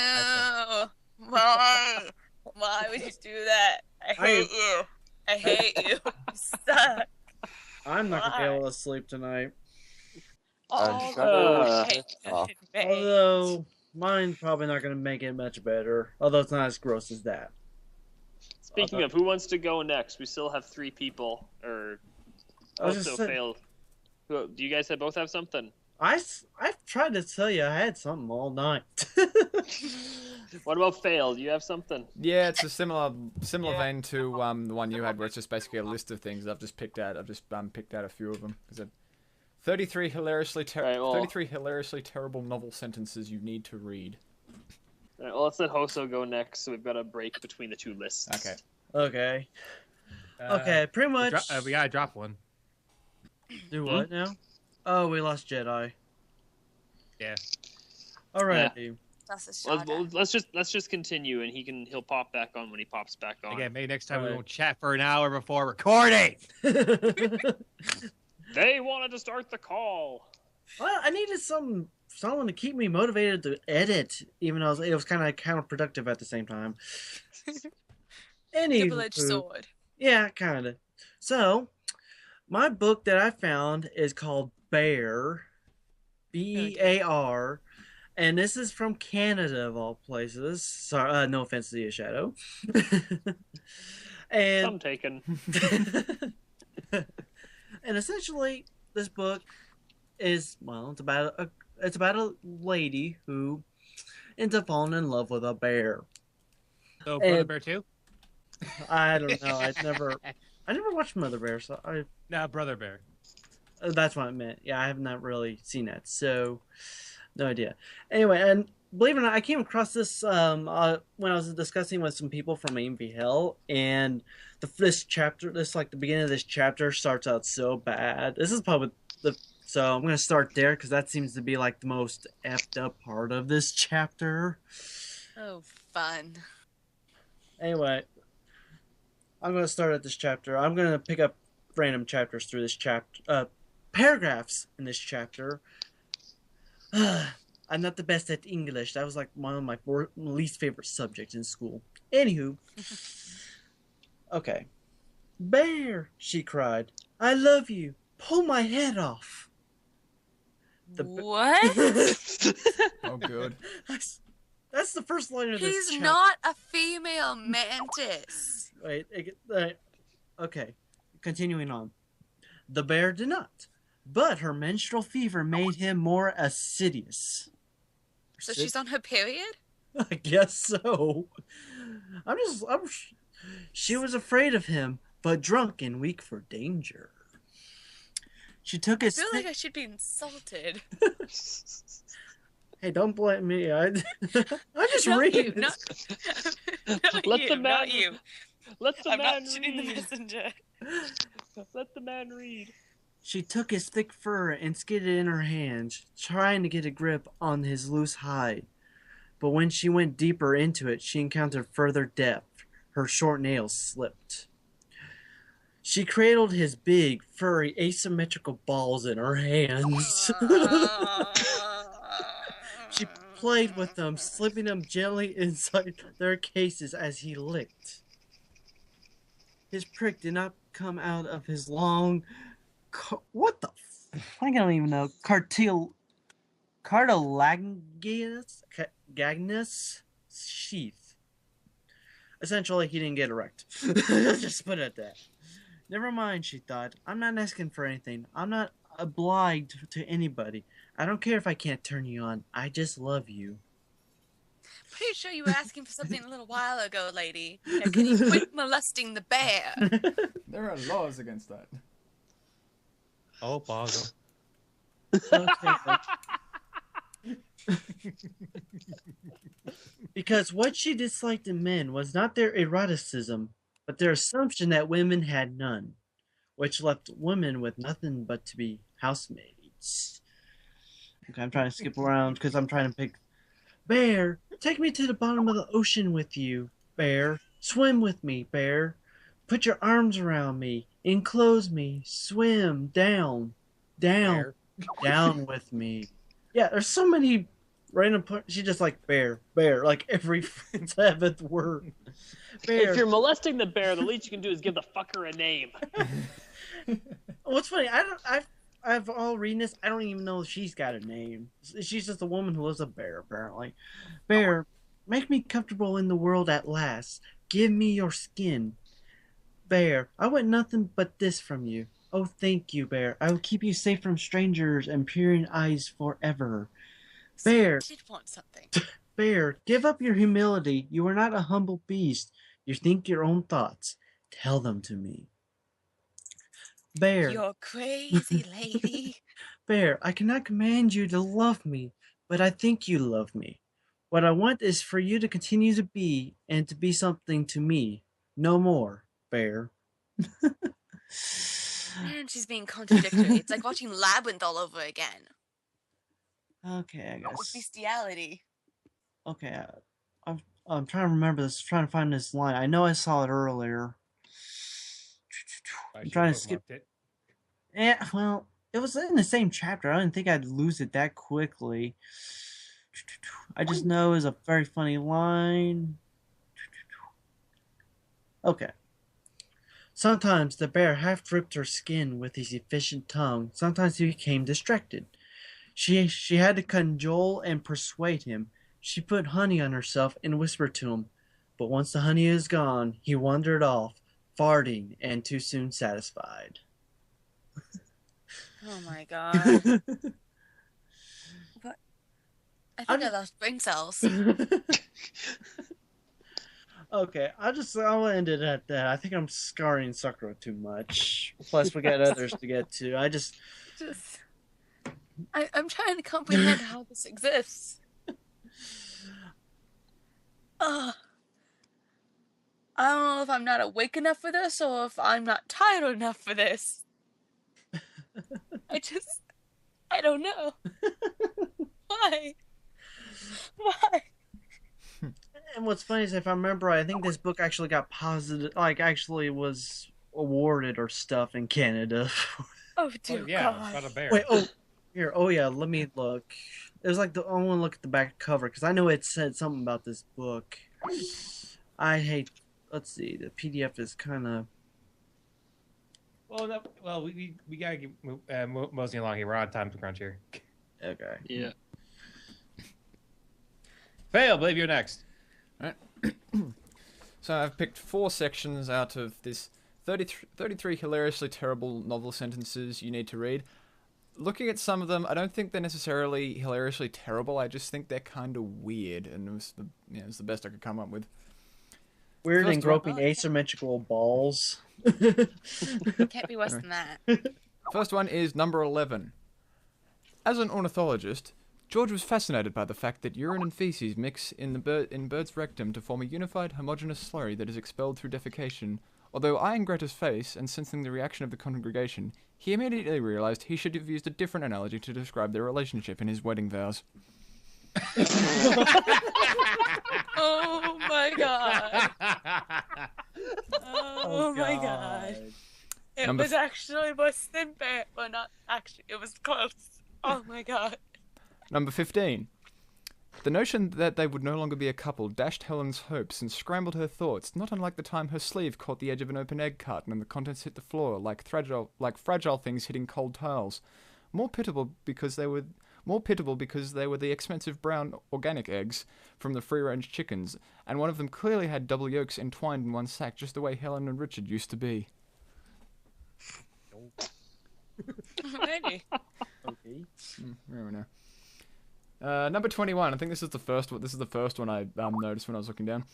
Why would you do that? I hate you. I hate you. You suck. I'm not gonna be able to sleep tonight. Oh, Shadow- Although mine's probably not gonna make it much better. Although it's not as gross as that. Speaking of, who wants to go next? We still have 3 people. Or I was just also saying- failed. Do you guys both have something? I've tried to tell you I had something all night. What about failed? You have something? Yeah, it's a similar vein to the one you had, where it's just basically a list of things I've just picked out. I've just picked out a few of them. 33 hilariously 33 hilariously terrible novel sentences you need to read. All right, well, let's let Hoso go next, so we've got a break between the 2 lists. Okay. Okay. Okay, pretty much. We gotta drop one. Do what now? Oh, we lost Jedi. Yeah. Alrighty. That's a shot at. Let's just continue, and he'll pop back on when he pops back on. Again, maybe next time we won't chat for an hour before recording. They wanted to start the call. Well, I needed someone to keep me motivated to edit, even though it was kind of counterproductive at the same time. Double-edged sword. Yeah, kind of. So, my book that I found is called Bear, Bear, and this is from Canada of all places. Sorry, no offense to you, Shadow. And some taken. And essentially, this book is it's about a lady who ends up falling in love with a bear. So Brother Bear 2? I don't know. I never watched Mother Bear, so No, Brother Bear. That's what I meant. Yeah, I have not really seen that, so no idea. Anyway, and believe it or not, I came across this when I was discussing with some people from AMVNCast, and the beginning of this chapter starts out so bad. This is probably so I'm going to start there because that seems to be like the most effed up part of this chapter. Oh, fun. Anyway, I'm going to start at this chapter. I'm going to pick up random chapters through this chapter, paragraphs in this chapter. I'm not the best at English. That was like one of my least favorite subjects in school. Anywho. Okay. Bear, she cried. I love you. Pull my head off. What? Oh, good. That's the first line of this chapter. He's not a female mantis. Wait. Okay. Continuing on. The bear did not. But her menstrual fever made him more assiduous. So she's on her period? I guess so. She was afraid of him, but drunk and weak for danger. She took his. I feel like I should be insulted. Hey, don't blame me. I just not read. You, not, Let you, the man. Not you. Let the I'm man not shooting the read. messenger. Let the man read. She took his thick fur and skidded it in her hands, trying to get a grip on his loose hide. But when she went deeper into it, she encountered further depth. Her short nails slipped. She cradled his big, furry, asymmetrical balls in her hands. She played with them, slipping them gently inside their cases as he licked. His prick did not come out of his long... what the I don't even know. Cartilaginous sheath. Essentially, he didn't get erect. Just put it at that. Never mind, she thought. I'm not asking for anything. I'm not obliged to anybody. I don't care if I can't turn you on. I just love you. Pretty sure you were asking for something a little while ago, lady. Now, can you quit molesting the bear? There are laws against that. Oh, Boggle. Because what she disliked in men was not their eroticism, but their assumption that women had none, which left women with nothing but to be housemaids. Okay, I'm trying to skip around because I'm trying to pick... Bear, take me to the bottom of the ocean with you, Bear. Swim with me, Bear. Put your arms around me. Enclose me. Swim. Down with me. Yeah, there's so many random she just like bear, like every seventh word. Bear. If you're molesting the bear, the least you can do is give the fucker a name. What's funny, I've all reading this, I don't even know if she's got a name. She's just a woman who loves a bear, apparently. Bear, make me comfortable in the world at last. Give me your skin. Bear, I want nothing but this from you. Oh, thank you, Bear. I will keep you safe from strangers and peering eyes forever. Bear, I did want something. Bear, give up your humility. You are not a humble beast. You think your own thoughts. Tell them to me. Bear. You're crazy, lady. Bear, I cannot command you to love me, but I think you love me. What I want is for you to continue to be and to be something to me. No more, Bear. Man, she's being contradictory. It's like watching Labyrinth all over again. Okay, I With guess. bestiality. Okay, I'm trying to remember this. Trying to find this line. I know I saw it earlier. I'm trying to skip. Yeah, well, it was in the same chapter. I didn't think I'd lose it that quickly. I just know it's a very funny line. Okay. Sometimes the bear half ripped her skin with his efficient tongue. Sometimes he became distracted. She had to cajole and persuade him. She put honey on herself and whispered to him. But once the honey is gone, he wandered off, farting and too soon satisfied. Oh my god. What? I think I lost brain cells. Okay, I'll end it at that. I think I'm scarring Sakura too much. Plus, we got others to get to. I'm trying to comprehend how this exists. I don't know if I'm not awake enough for this or if I'm not tired enough for this. I don't know. Why? And what's funny is, if I remember right, I think this book actually got positive, actually was awarded or stuff in Canada. Oh dear God! About a bear. Wait, yeah. Let me look. It was I want to look at the back cover because I know it said something about this book. Let's see. The PDF is kind of. We gotta keep moseying along here. We're on time crunch here. Okay. Yeah. Fail. I believe you're next. All right. So I've picked 4 sections out of this 33 hilariously terrible novel sentences you need to read. Looking at some of them, I don't think they're necessarily hilariously terrible. I just think they're kind of weird, and it's the best I could come up with. Weird and groping asymmetrical balls. It can't be worse than that. First one is number 11. As an ornithologist, George was fascinated by the fact that urine and feces mix in bird's rectum to form a unified homogeneous slurry that is expelled through defecation. Although eyeing Greta's face and sensing the reaction of the congregation, he immediately realized he should have used a different analogy to describe their relationship in his wedding vows. Oh my god. Oh my god. It was actually worse than bad. Well, not actually. It was close. Oh my god. Number 15. The notion that they would no longer be a couple dashed Helen's hopes and scrambled her thoughts, not unlike the time her sleeve caught the edge of an open egg carton and the contents hit the floor like fragile things hitting cold tiles. More pitiable because they were the expensive brown organic eggs from the free-range chickens, and one of them clearly had double yolks entwined in one sack, just the way Helen and Richard used to be. Maybe. Okay. There we know. Number 21. I think this is the first one. This is the first one I noticed when I was looking down.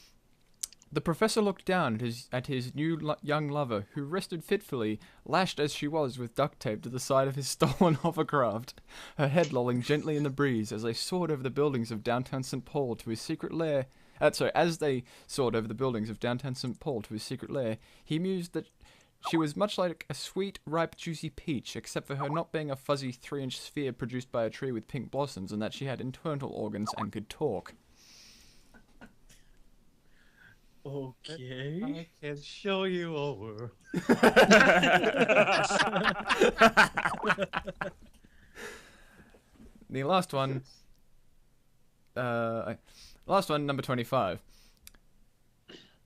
The professor looked down at his new young lover, who rested fitfully, lashed as she was with duct tape to the side of his stolen hovercraft, her head lolling gently in the breeze as they soared over the buildings of downtown St. Paul to his secret lair. As they soared over the buildings of downtown St. Paul to his secret lair, he mused that she was much like a sweet, ripe, juicy peach, except for her not being a fuzzy 3-inch sphere produced by a tree with pink blossoms, and that she had internal organs and could talk. Okay. I can show you over. The last one, number 25.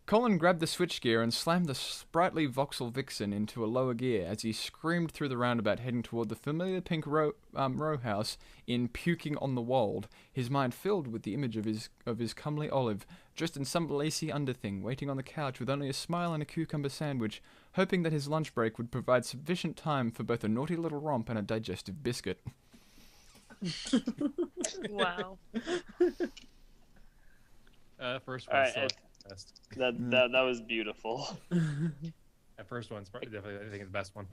Colin grabbed the switchgear and slammed the sprightly Vauxhall Vixen into a lower gear as he screamed through the roundabout heading toward the familiar pink row house in Puking on the Wold, his mind filled with the image of his comely Olive, dressed in some lacy underthing, waiting on the couch with only a smile and a cucumber sandwich, hoping that his lunch break would provide sufficient time for both a naughty little romp and a digestive biscuit. Wow. First All one. right, that was beautiful. That first one's probably definitely, I think, the best one.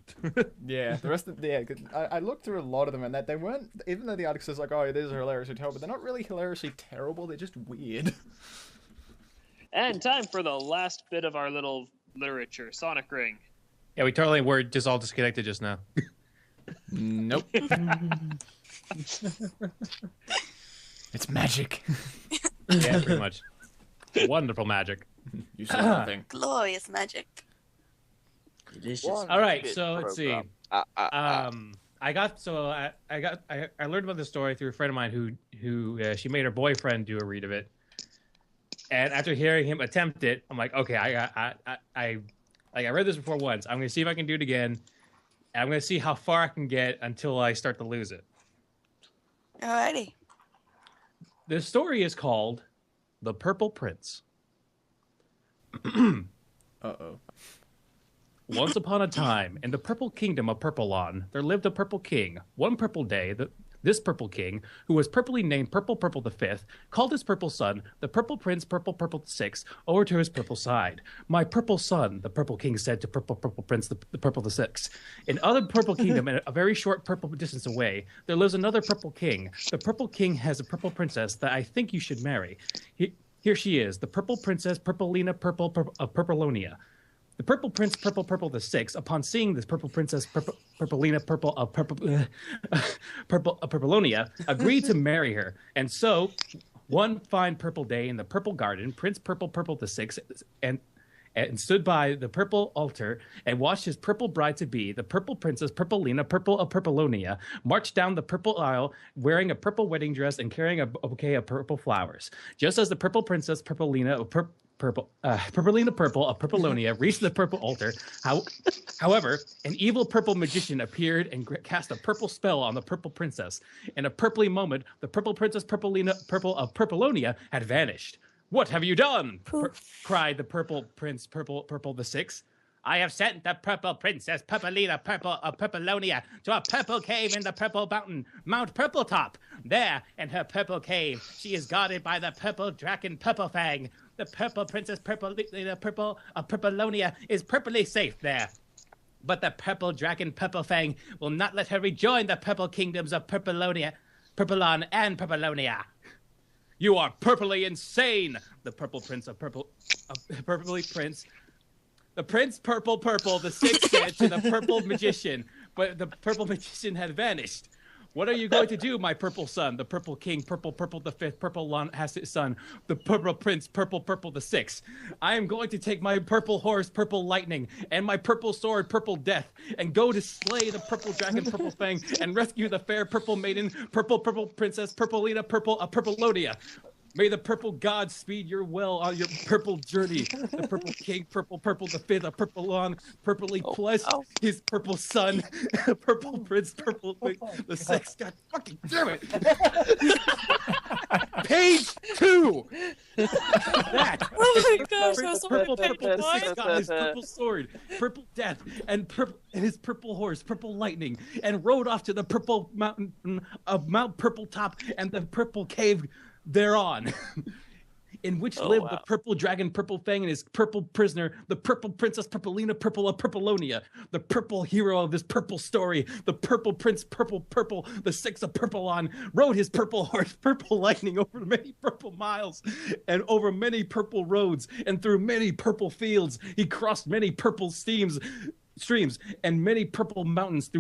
Yeah, the rest of I looked through a lot of them, and that they weren't, even though the article says like, oh, these are hilariously terrible, they're not really hilariously terrible. They're just weird. And time for the last bit of our little literature, Sonic Ring. Yeah, we totally were just all disconnected just now. Nope. It's magic. Yeah, pretty much. Wonderful magic. You said nothing. Glorious magic. Delicious. All right, so let's see. I learned about this story through a friend of mine who she made her boyfriend do a read of it, and after hearing him attempt it, I'm like, okay, I read this before once. I'm gonna see if I can do it again. And I'm gonna see how far I can get until I start to lose it. Alrighty. The story is called "The Purple Prince." Uh-oh. Once upon a time, in the purple kingdom of Purpleon, there lived a purple king. One purple day, this purple king, who was purplely named Purple the Fifth, called his purple son, the purple prince Purple the Sixth, over to his purple side. My purple son, the purple king said to purple prince the Purple the Sixth. In other purple kingdom, and a very short purple distance away, there lives another purple king. The purple king has a purple princess that I think you should marry. Here she is, the purple princess Purplelina of Purplelonia. The purple prince Purple the Sixth, upon seeing this purple princess Purplelina of Purplelonia, agreed to marry her. And so, one fine purple day in the purple garden, Prince Purple the Sixth and stood by the purple altar and watched his purple bride-to-be, the purple princess Purplelina of Purplelonia, march down the purple aisle wearing a purple wedding dress and carrying a bouquet of purple flowers. Just as the purple princess Purplelina of Purplelina Purple of Purplelonia reached the purple altar. However, an evil purple magician appeared and cast a purple spell on the purple princess. In a purpley moment, the purple princess Purplelina Purple of Purplelonia had vanished. "What have you done?" cried the purple prince Purple the Sixth. "I have sent the purple princess Purplelina Purple of Purplelonia to a purple cave in the purple mountain, Mount Purpletop. There, in her purple cave, she is guarded by the purple dragon Purplefang. The purple princess Purplelina Purple of Purplelonia is perfectly safe there. But the purple dragon Purplefang will not let her rejoin the purple kingdoms of Purpleon and Purplelonia. You are purplely insane!" The purple prince of Purpley Prince. The prince Purple the Sixth said to the purple magician, but the purple magician had vanished. "What are you going to do, my purple son?" The purple king, Purple the Fifth, has his son, the purple prince, Purple the Sixth. "I am going to take my purple horse, Purple Lightning, and my purple sword, Purple Death, and go to slay the purple dragon, Purplefang, and rescue the fair purple maiden, Purple Princess, Purplelina Purple of Purplelonia. May the purple god speed your well on your purple journey. The purple king, Purple the Fifth of Purpleon, purplely plus his purple son, purple prince, Purple the Sixth. God fucking damn it! Page 2. That. Oh my gosh, that's Purple the Sixth got his purple sword, Purple Death, and his purple horse, Purple Lightning, and rode off to the purple mountain of Mount Purpletop and the purple cave thereon, in which lived the purple dragon Purplefang and his purple prisoner, the purple princess Purplelina Purple of Purplelonia. The purple hero of this purple story, the purple prince Purple the Sixth of Purpleon, rode his purple horse, Purple Lightning, over many purple miles and over many purple roads and through many purple fields. He crossed many purple streams and many purple mountains,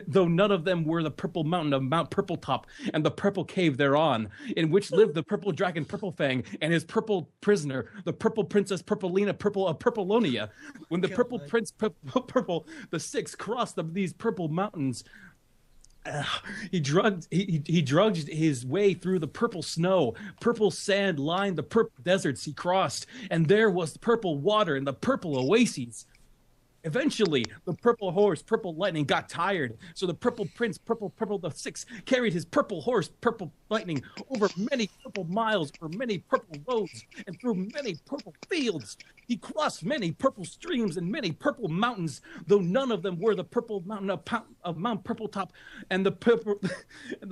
though none of them were the purple mountain of Mount Purpletop and the purple cave thereon, in which lived the purple dragon Purplefang and his purple prisoner, the purple princess Purplelina Purple of Purplelonia. When the purple prince Purple the Sixth crossed these purple mountains, he drudged his way through the purple snow. Purple sand lined the purple deserts he crossed, and there was purple water and the purple oases. Eventually, the purple horse, Purple Lightning, got tired, so the purple prince, Purple the Sixth, carried his purple horse, Purple Lightning, over many purple miles, over many purple roads, and through many purple fields. He crossed many purple streams and many purple mountains, though none of them were the purple mountain of Mount Purpletop and the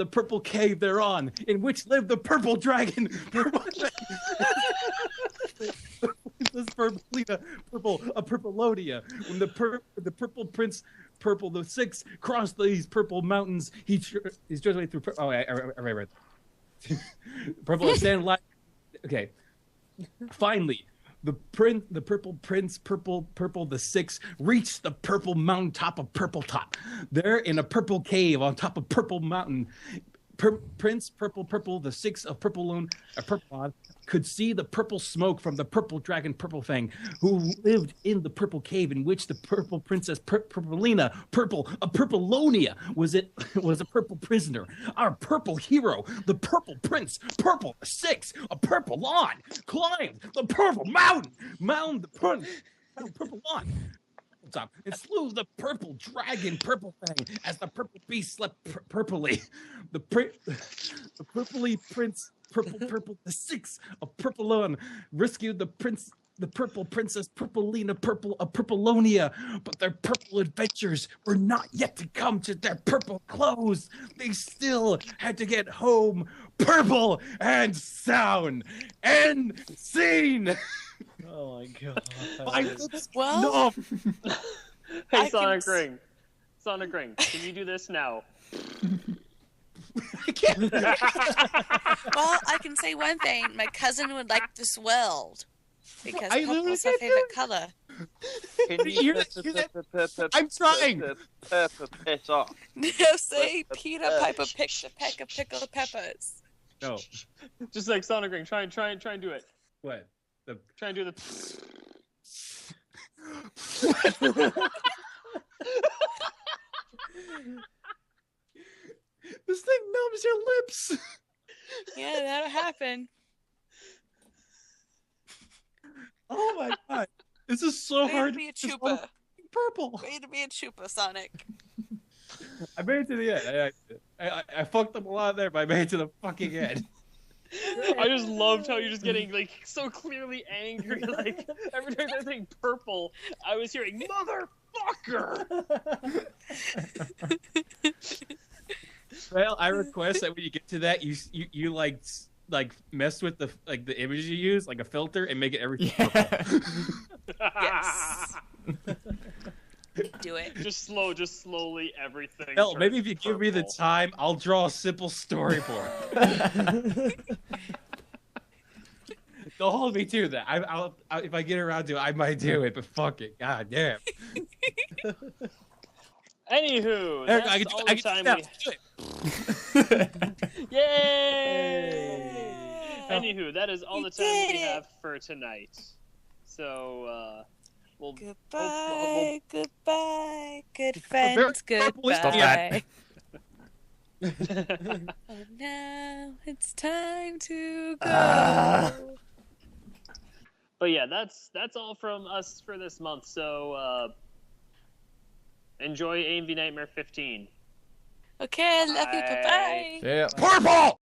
purple cave thereon, in which lived the purple dragon. This Purplelina Purple of Purplelonia. When the purple prince Purple the Sixth crossed these purple mountains, he's just way through. I read. Purple sand line. Okay. Finally, the purple prince Purple the Sixth reached the purple mountain top of Purpletop. There, in a purple cave on top of Purple Mountain, Prince Purple, the sixth of Purpleon, could see the purple smoke from the purple dragon Purple Fang, who lived in the purple cave in which the purple princess Purpleonia was a purple prisoner. Our purple hero, the purple prince, Purple the Sixth of Purpleon, climbed the purple mountain the purple lawn. Top and slew the purple dragon Purple Fang as the purple beast slept purplely. The purpley prince Purple the Sixth of Purpleon rescued the purple princess Purpleonia, but their purple adventures were not yet to come to their purple clothes. They still had to get home purple and sound and seen. Oh my god. Well, Hey, Sonic Ring. Sonic Ring, can you do this now? I can't. well, I can say one thing. My cousin would like this world because purple is her favorite color. Can you I'm trying. Piss off. No, say Peter Piper picked a peck of pickled peppers. No. Just like Sonic Ring, try and do it. What? Try and do the. This thing numbs your lips. Yeah, that'll happen. Oh my god. This is so Way hard. to be a chupa. Purple. Way to be a chupa, Sonic. I made it to the end. I fucked up a lot there, but I made it to the fucking end. I just loved how you're just getting like so clearly angry. Like every time I think purple, I was hearing motherfucker. Well, I request that when you get to that, you like mess with the images you use, like a filter, and make it everything purple. Yes. Do it. Just slowly everything. Hell, turns maybe if you give me the purple. time, I'll draw a simple storyboard. Don't hold me to that. I'll if I get around to it, I might do it. But fuck it, god damn. Anywho, Eric, that's all the time we. Yay! Anywho, that is all the time we have for tonight. So, we'll Goodbye, goodbye, good friends, Stop goodbye. Oh, now it's time to go. But yeah, that's all from us for this month. So enjoy AMV Nightmare 15. Okay, I love you. Bye bye. Yeah. Purple!